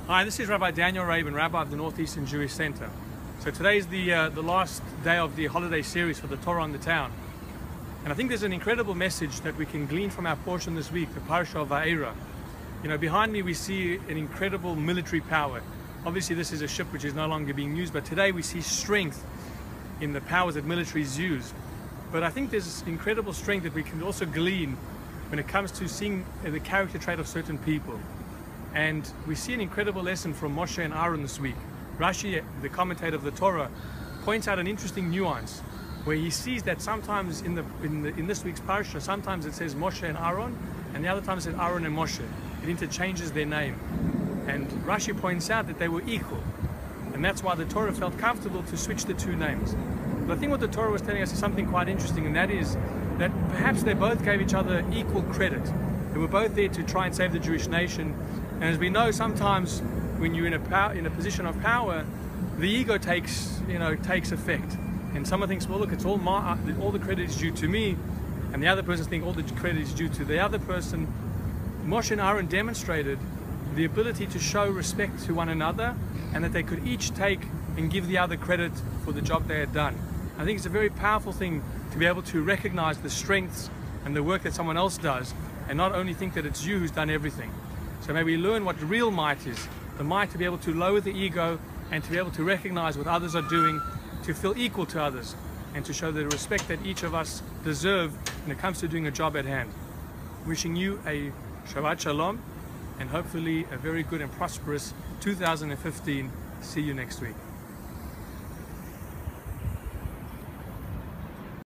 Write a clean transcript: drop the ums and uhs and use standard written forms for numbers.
Hi, this is Rabbi Daniel Rabin, Rabbi of the Northeastern Jewish Center. So today is the last day of the holiday series for the Torah on the town. And I think there's an incredible message that we can glean from our portion this week, the Parshat Vaera. You know, behind me we see an incredible military power. Obviously this is a ship which is no longer being used, but today we see strength in the powers that militaries use. But I think there's incredible strength that we can also glean when it comes to seeing the character trait of certain people. And we see an incredible lesson from Moshe and Aaron this week. Rashi, the commentator of the Torah, points out an interesting nuance where he sees that sometimes in this week's parsha, sometimes it says Moshe and Aaron, and the other time it says Aaron and Moshe. It interchanges their name. And Rashi points out that they were equal. And that's why the Torah felt comfortable to switch the two names. But I think what the Torah was telling us is something quite interesting, and that is that perhaps they both gave each other equal credit. They were both there to try and save the Jewish nation. And as we know, sometimes when you're in a position of power, the ego takes effect. And someone thinks, well, look, it's all the credit is due to me, and the other person thinks all the credit is due to the other person. Moshe and Aaron demonstrated the ability to show respect to one another, and that they could each take and give the other credit for the job they had done. I think it's a very powerful thing to be able to recognize the strengths and the work that someone else does, and not only think that it's you who's done everything. So may we learn what real might is, the might to be able to lower the ego and to be able to recognize what others are doing, to feel equal to others, and to show the respect that each of us deserve when it comes to doing a job at hand. Wishing you a Shabbat Shalom, and hopefully a very good and prosperous 2015. See you next week.